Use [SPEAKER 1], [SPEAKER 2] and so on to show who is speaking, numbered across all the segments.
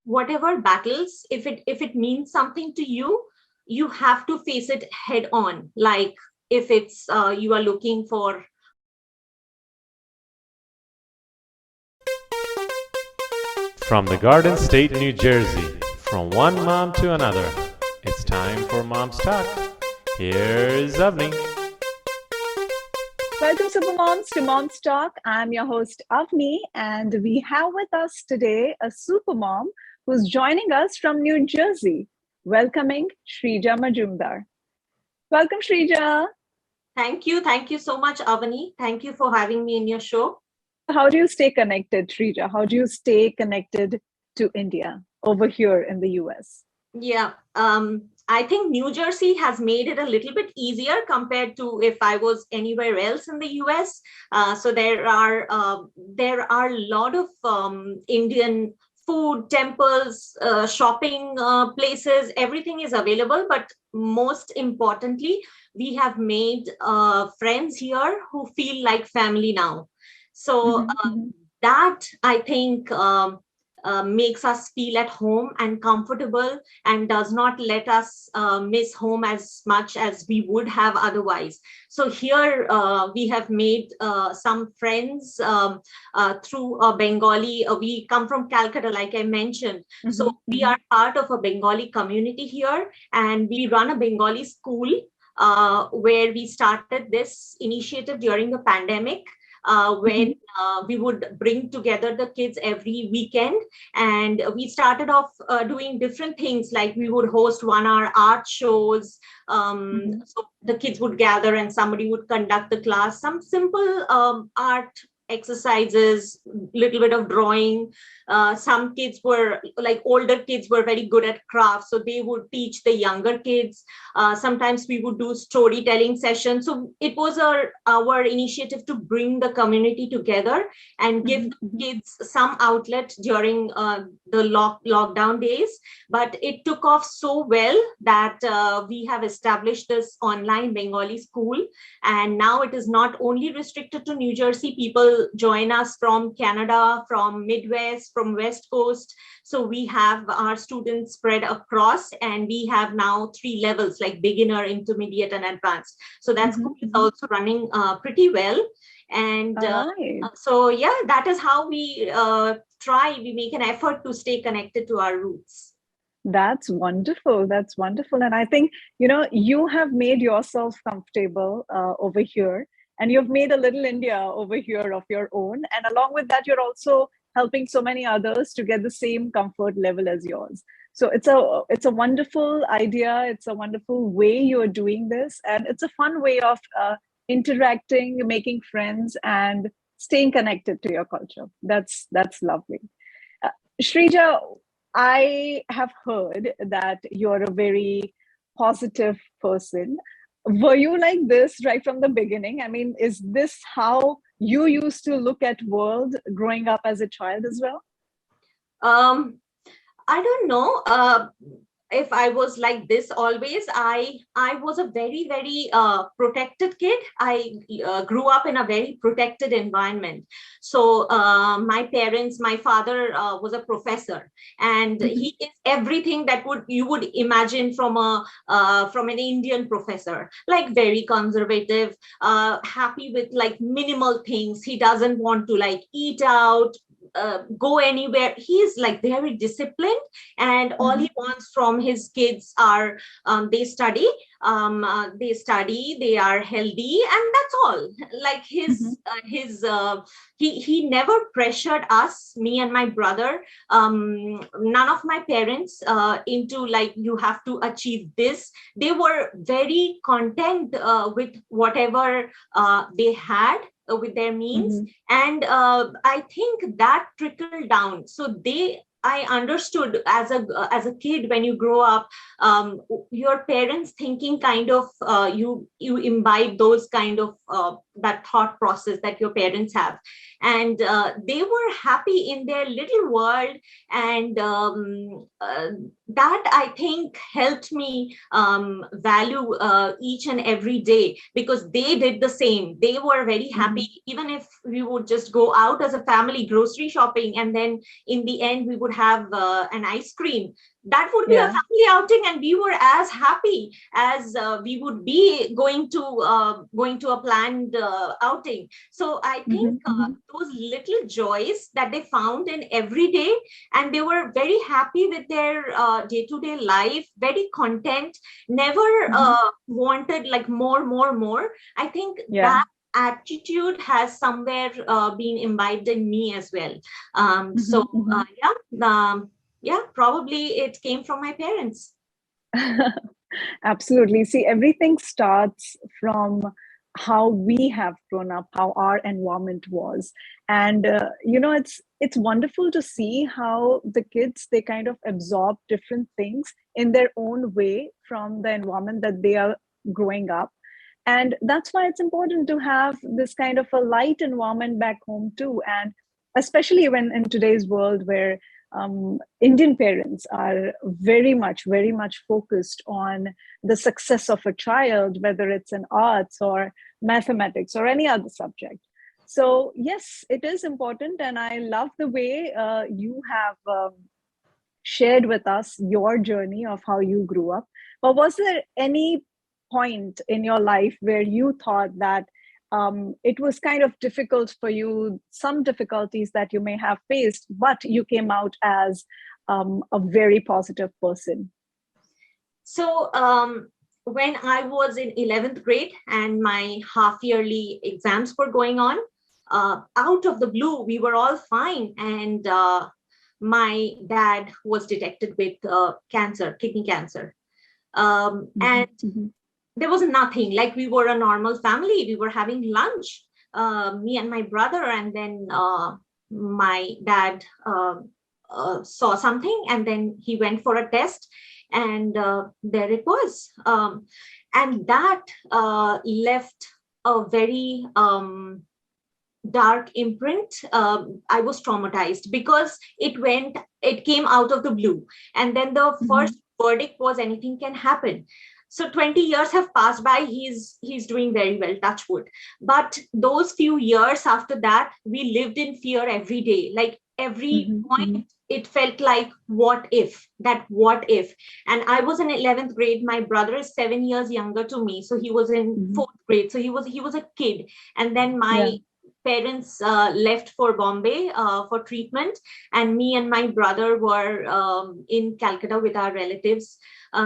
[SPEAKER 1] whatever battles, if it means something to you, you have to face it head on. Like if it's you are looking for.
[SPEAKER 2] From the Garden State, New Jersey, from one mom to another, it's time for Mom's Talk. Here's Avani.
[SPEAKER 3] Welcome, Supermoms, to Mom's Talk. I'm your host, Avani, and we have with us today a supermom who's joining us from New Jersey, welcoming Srija Majumdar. Welcome, Srija.
[SPEAKER 1] Thank you. Thank you so much, Avani. Thank you for having me in your show.
[SPEAKER 3] How do you stay connected, Srija? How do you stay connected to India over here in the US?
[SPEAKER 1] Yeah, I think New Jersey has made it a little bit easier compared to if I was anywhere else in the US. So there are a lot of Indian food, temples, shopping places, everything is available. But most importantly, we have made friends here who feel like family now. So that, I think, makes us feel at home and comfortable, and does not let us miss home as much as we would have otherwise. So here we have made some friends through a Bengali. We come from Calcutta, like I mentioned. So we are part of a Bengali community here, and we run a Bengali school where we started this initiative during the pandemic. When we would bring together the kids every weekend, and we started off doing different things, like we would host 1-hour art shows. So the kids would gather and somebody would conduct the class, some simple art exercises, little bit of drawing. Some kids were like, older kids were very good at crafts, so they would teach the younger kids. Sometimes we would do storytelling sessions. So it was our initiative to bring the community together and give kids some outlet during the lockdown days. But it took off so well that we have established this online Bengali school, and now it is not only restricted to New Jersey. People join us from Canada, from Midwest, from West Coast. So we have our students spread across, and we have now 3 levels, like beginner, intermediate, and advanced. So that school is also running pretty well. And so, yeah, that is how we we make an effort to stay connected to our roots.
[SPEAKER 3] That's wonderful. That's wonderful. And I think, you have made yourself comfortable over here, and you've made a little India over here of your own. And along with that, you're also helping so many others to get the same comfort level as yours. So it's a wonderful idea. It's a wonderful way you're doing this. And it's a fun way of interacting, making friends, and staying connected to your culture. That's lovely. Srija, I have heard that you're a very positive person. Were you like this right from the beginning? I mean, is this how you used to look at world growing up as a child as well?
[SPEAKER 1] I don't know if I was like this always. I was a very, very protected kid. I grew up in a very protected environment. So my parents, my father was a professor, and he is everything that you would imagine from an Indian professor, like very conservative, happy with like minimal things. He doesn't want to like eat out, go anywhere. He's like very disciplined, and all he wants from his kids are they study, they are healthy, and that's all. Like he never pressured us, me and my brother. None of my parents into like, you have to achieve this. They were very content with whatever they had, with their means. And I think that trickled down. So I understood as a kid, when you grow up, your parents thinking kind of, you imbibe those kind of that thought process that your parents have. And they were happy in their little world. And that, I think, helped me value each and every day, because they did the same. They were very happy, even if we would just go out as a family grocery shopping, and then in the end we would have an ice cream. That would be a family outing, and we were as happy as we would be going to a planned outing. So I think those little joys that they found in every day, and they were very happy with their day-to-day life, very content, never wanted like more. I think that attitude has somewhere been imbibed in me as well. Probably it came from my parents.
[SPEAKER 3] Absolutely. See, everything starts from how we have grown up, how our environment was. And, it's wonderful to see how the kids, they kind of absorb different things in their own way from the environment that they are growing up. And that's why it's important to have this kind of a light environment back home too. And especially when in today's world where Indian parents are very much focused on the success of a child, whether it's in arts or mathematics or any other subject. So yes, it is important. And I love the way you have shared with us your journey of how you grew up. But was there any point in your life where you thought that it was kind of difficult for you, some difficulties that you may have faced, but you came out as a very positive person?
[SPEAKER 1] So when I was in 11th grade and my half-yearly exams were going on, out of the blue, we were all fine. And my dad was detected with cancer, kidney cancer. And there was nothing, like we were a normal family. We were having lunch, me and my brother, and then my dad saw something, and then he went for a test, and there it was. And that left a very dark imprint. I was traumatized because it came out of the blue. And then the first verdict was anything can happen. So 20 years have passed by. He's doing very well, touch wood. But those few years after that, we lived in fear every day. Like every point, it felt like, what if? And I was in 11th grade. My brother is 7 years younger to me. So he was in 4th grade. So he was a kid. And then my parents left for Bombay for treatment. And me and my brother were in Calcutta with our relatives.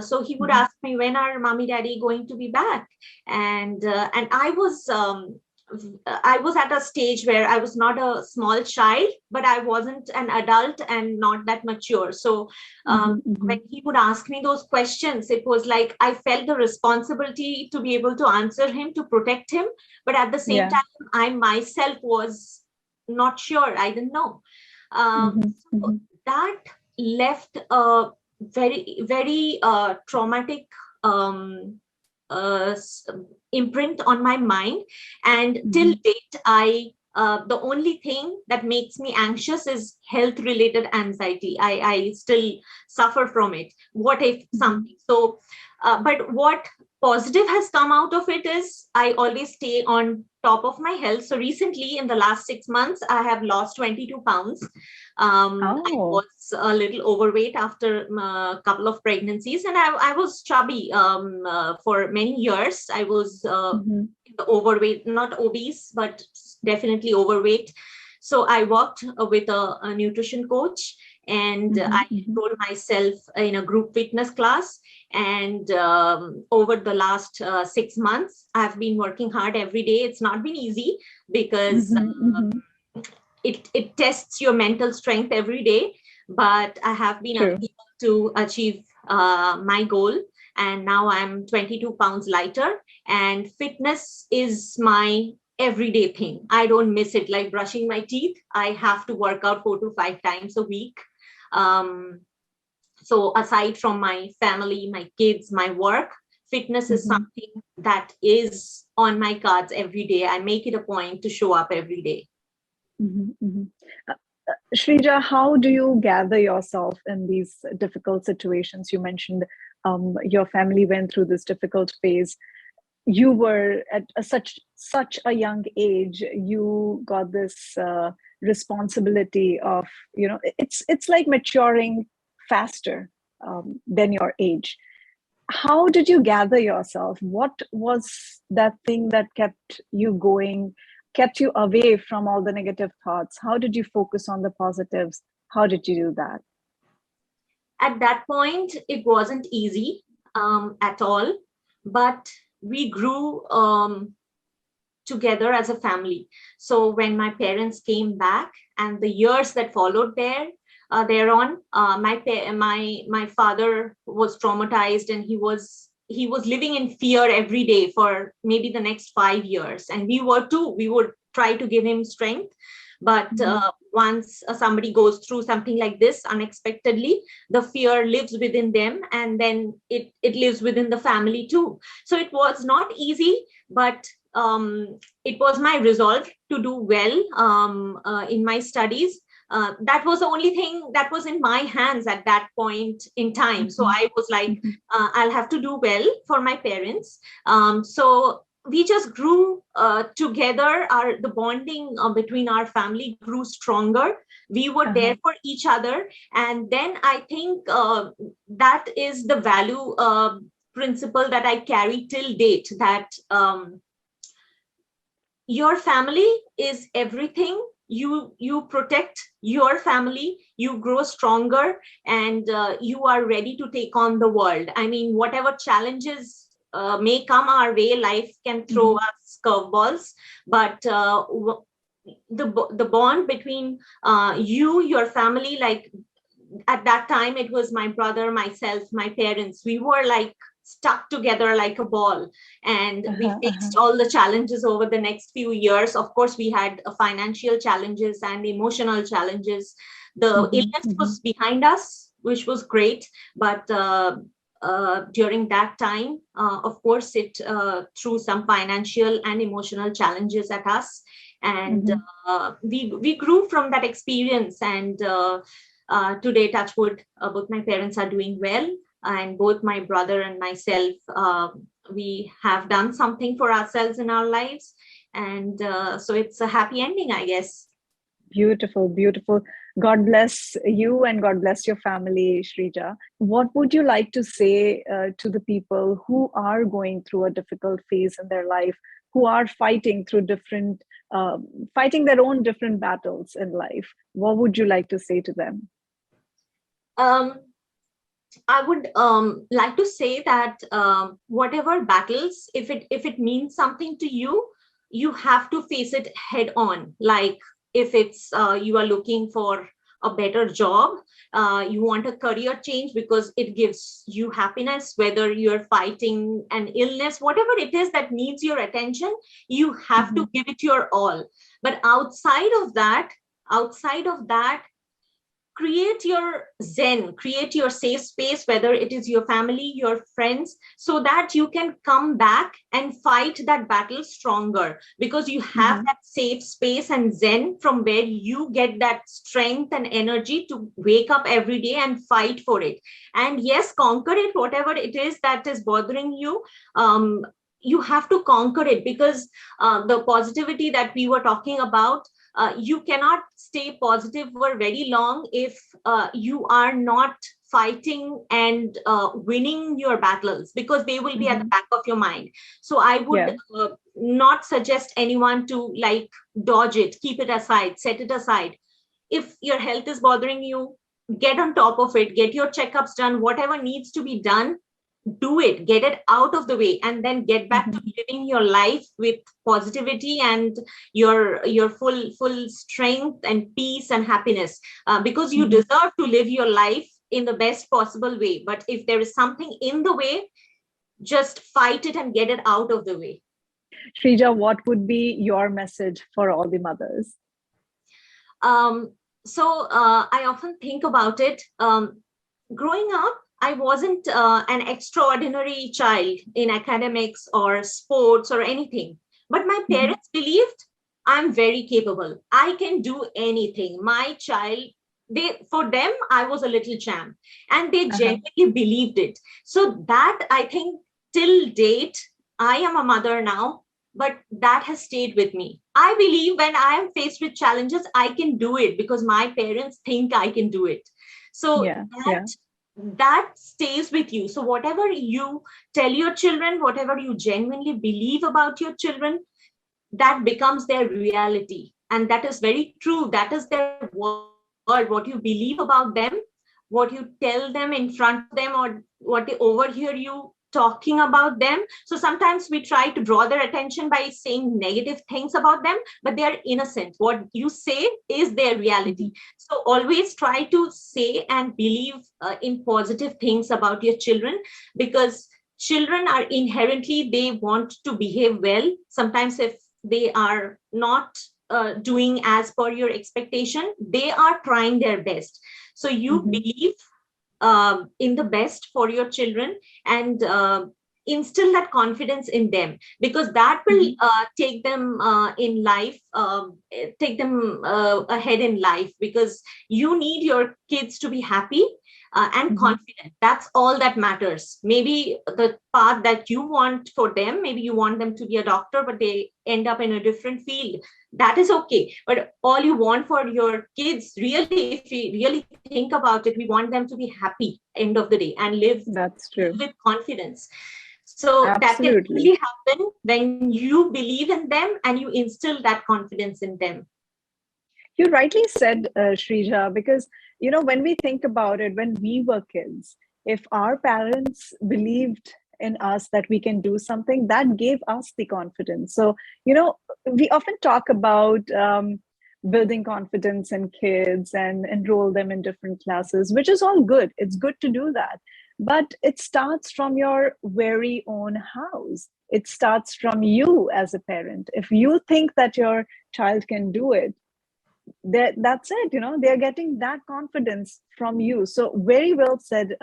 [SPEAKER 1] So he would ask me, when are mommy, daddy going to be back? And I was at a stage where I was not a small child, but I wasn't an adult and not that mature. So when he would ask me those questions, it was like I felt the responsibility to be able to answer him, to protect him. But at the same time, I myself was not sure. I didn't know. So that left a very, very traumatic imprint on my mind. And till date, the only thing that makes me anxious is health related anxiety. I still suffer from it. What if something? So, but what positive has come out of it is I always stay on top of my health. So recently, in the last 6 months, I have lost 22 pounds. I was a little overweight after a couple of pregnancies, and I was chubby for many years. I was overweight, not obese, but definitely overweight. So I worked with a nutrition coach, and I enrolled myself in a group fitness class. And over the last 6 months, I've been working hard every day. It's not been easy because it tests your mental strength every day. But I have been able to achieve my goal. And now I'm 22 pounds lighter. And fitness is my everyday thing. I don't miss it, like brushing my teeth. I have to work out 4 to 5 times a week. So aside from my family, my kids, my work, fitness is something that is on my cards every day. I make it a point to show up every day.
[SPEAKER 3] Srija, how do you gather yourself in these difficult situations? You mentioned your family went through this difficult phase. You were at such a young age. You got this responsibility of, it's like maturing faster than your age. How did you gather yourself? What was that thing that kept you going, kept you away from all the negative thoughts? How did you focus on the positives? How did you do that?
[SPEAKER 1] At that point, it wasn't easy at all, but we grew together as a family. So when my parents came back and the years that followed thereon, my father was traumatized, and he was living in fear every day for maybe the next 5 years. And we were too. We would try to give him strength. But once somebody goes through something like this unexpectedly, the fear lives within them, and then it lives within the family too. So it was not easy, but it was my resolve to do well in my studies. That was the only thing that was in my hands at that point in time. So I was like, I'll have to do well for my parents. So we just grew together. The bonding between our family grew stronger. We were there for each other. And then I think that is the value principle that I carry till date, that your family is everything. You protect your family, you grow stronger, and you are ready to take on the world. I mean, whatever challenges may come our way, life can throw us curveballs, but the bond between your family, like at that time, it was my brother, myself, my parents. We were like stuck together like a ball, and we faced all the challenges over the next few years. Of course, we had financial challenges and emotional challenges. The illness was behind us, which was great, but during that time, of course, it threw some financial and emotional challenges at us, and we grew from that experience. And today, touch wood, both my parents are doing well. And both my brother and myself, we have done something for ourselves in our lives. And so it's a happy ending, I guess.
[SPEAKER 3] Beautiful, beautiful. God bless you and God bless your family, Srija. What would you like to say to the people who are going through a difficult phase in their life, who are fighting through fighting their own different battles in life? What would you like to say to them?
[SPEAKER 1] I would like to say that whatever battles, if it means something to you, you have to face it head on. Like if it's you are looking for a better job, you want a career change because it gives you happiness, whether you're fighting an illness, whatever it is that needs your attention, you have to give it your all. But outside of that, create your zen, create your safe space, whether it is your family, your friends, so that you can come back and fight that battle stronger, because you have that safe space and zen from where you get that strength and energy to wake up every day and fight for it. And yes, conquer it, whatever it is that is bothering you. You have to conquer it, because the positivity that we were talking about, you cannot stay positive for very long if you are not fighting and winning your battles, because they will be at the back of your mind. So I would not suggest anyone to like dodge it, keep it aside, set it aside. If your health is bothering you, get on top of it, get your checkups done, whatever needs to be done, do it, get it out of the way, and then get back to living your life with positivity and your full strength and peace and happiness, because you deserve to live your life in the best possible way. But if there is something in the way, just fight it and get it out of the way.
[SPEAKER 3] Srija, what would be your message for all the mothers?
[SPEAKER 1] So I often think about it. Growing up, I wasn't an extraordinary child in academics or sports or anything. But my parents believed I'm very capable. I can do anything. My child, for them, I was a little champ, and they genuinely believed it. So that, I think, till date, I am a mother now, but that has stayed with me. I believe when I am faced with challenges, I can do it because my parents think I can do it. So that stays with you. So whatever you tell your children, whatever you genuinely believe about your children, that becomes their reality. And that is very true. That is their world. What you believe about them, what you tell them in front of them, or what they overhear you talking about them. So sometimes we try to draw their attention by saying negative things about them, but they are innocent. What you say is their reality. So always try to say and believe in positive things about your children, because children are inherently, they want to behave well. Sometimes if they are not doing as per your expectation, they are trying their best. So you believe in the best for your children, and instill that confidence in them, because that will take them in life, take them ahead in life, because you need your kids to be happy and confident. That's all that matters. Maybe the path that you want for them, maybe you want them to be a doctor, but they end up in a different field. That is okay. But all you want for your kids, really, if we really think about it, we want them to be happy end of the day and live with confidence. So that can only happen when you believe in them and you instill that confidence in them.
[SPEAKER 3] You rightly said, Srija, because, you know, when we think about it, when we were kids, if our parents believed in us that we can do something, that gave us the confidence. So, you know, we often talk about building confidence in kids and enroll them in different classes, which is all good. It's good to do that. But it starts from your very own house. It starts from you as a parent. If you think that your child can do it, that's it. You know, they're getting that confidence from you. So very well said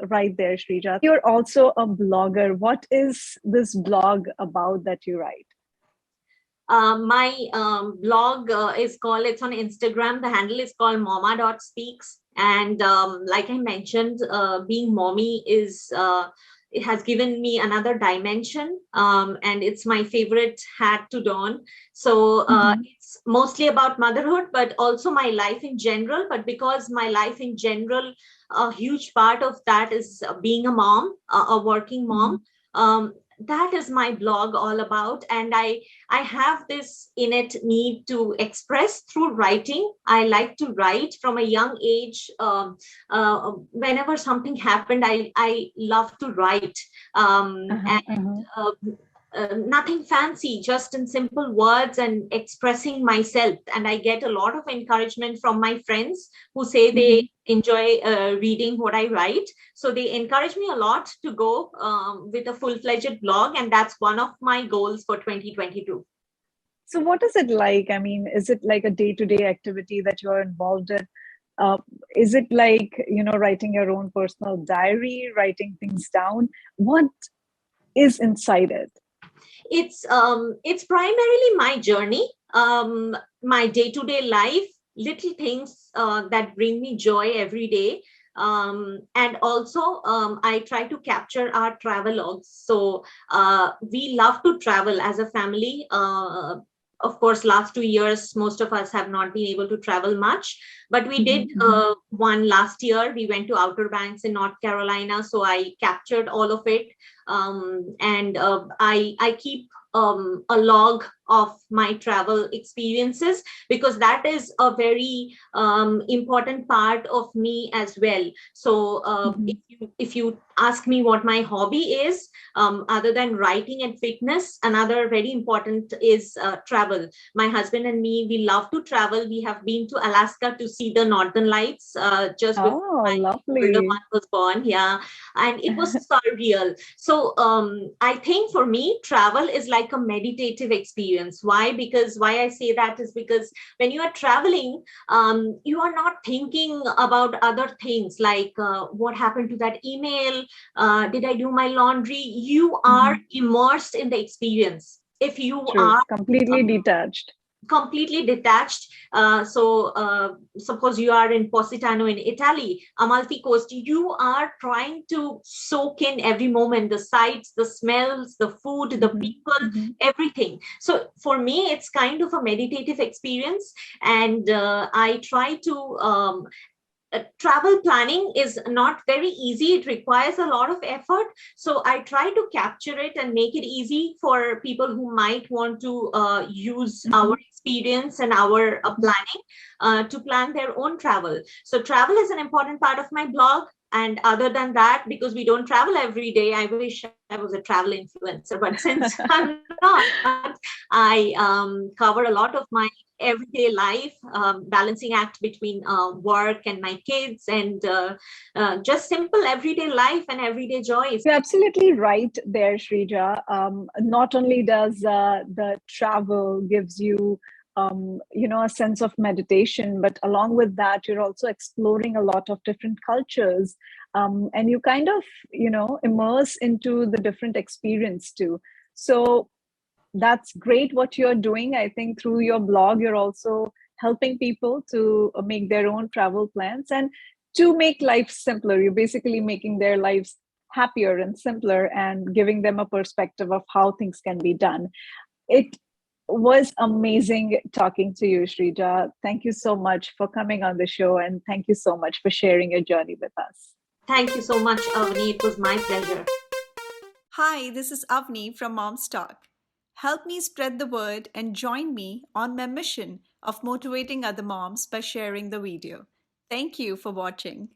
[SPEAKER 3] right there, Srija. You're also a blogger. What is this blog about that you write?
[SPEAKER 1] My blog is called, it's on Instagram. The handle is called mama.speaks. And like I mentioned, being mommy is, it has given me another dimension, and it's my favorite hat to don. So it's mostly about motherhood, but also my life in general. But because my life in general, a huge part of that is being a mom, a working mom. That is my blog all about. And I have this innate need to express through writing. I like to write from a young age. Whenever something happened, I love to write. Nothing fancy, just in simple words and expressing myself. And I get a lot of encouragement from my friends who say they enjoy reading what I write. So they encourage me a lot to go with a full-fledged blog. And that's one of my goals for 2022.
[SPEAKER 3] So what is it like? I mean, is it like a day-to-day activity that you're involved in? Is it like, you know, writing your own personal diary, writing things down? What is inside it?
[SPEAKER 1] It's primarily my journey, my day-to-day life, little things that bring me joy every day. And also I try to capture our travelogues. So we love to travel as a family. Of course, last 2 years, most of us have not been able to travel much, but we did one last year. We went to Outer Banks in North Carolina. So I captured all of it. And I keep a log of my travel experiences, because that is a very important part of me as well. So if you ask me what my hobby is, other than writing and fitness, another very important is travel. My husband and me, we love to travel. We have been to Alaska to see the Northern Lights just before my older one was born. Yeah, and it was surreal. So I think for me, travel is like a meditative experience. experience. Why? Because why I say that is because when you are traveling, you are not thinking about other things like what happened to that email, did I do my laundry? You are immersed in the experience. If you
[SPEAKER 3] True.
[SPEAKER 1] are
[SPEAKER 3] Completely detached.
[SPEAKER 1] completely detached. Suppose you are in Positano in Italy, Amalfi Coast, you are trying to soak in every moment, the sights, the smells, the food, the people, everything. So for me, it's kind of a meditative experience. And I try to travel planning is not very easy. It requires a lot of effort. So I try to capture it and make it easy for people who might want to use our experience and our planning to plan their own travel. So travel is an important part of my blog. And other than that, because we don't travel every day, I wish I was a travel influencer. But since I'm not, I cover a lot of my everyday life, balancing act between work and my kids, and just simple everyday life and everyday joys.
[SPEAKER 3] You're absolutely right there, Srija. Not only does the travel gives you a sense of meditation, but along with that, you're also exploring a lot of different cultures, and you kind of immerse into the different experience too. So that's great what you're doing. I think through your blog, you're also helping people to make their own travel plans and to make life simpler. You're basically making their lives happier and simpler and giving them a perspective of how things can be done. It was amazing talking to you, Srija. Thank you so much for coming on the show, and thank you so much for sharing your journey with us.
[SPEAKER 1] Thank you so much, Avani. It was my pleasure.
[SPEAKER 4] Hi, this is Avani from Mom's Talk. Help me spread the word and join me on my mission of motivating other moms by sharing the video. Thank you for watching.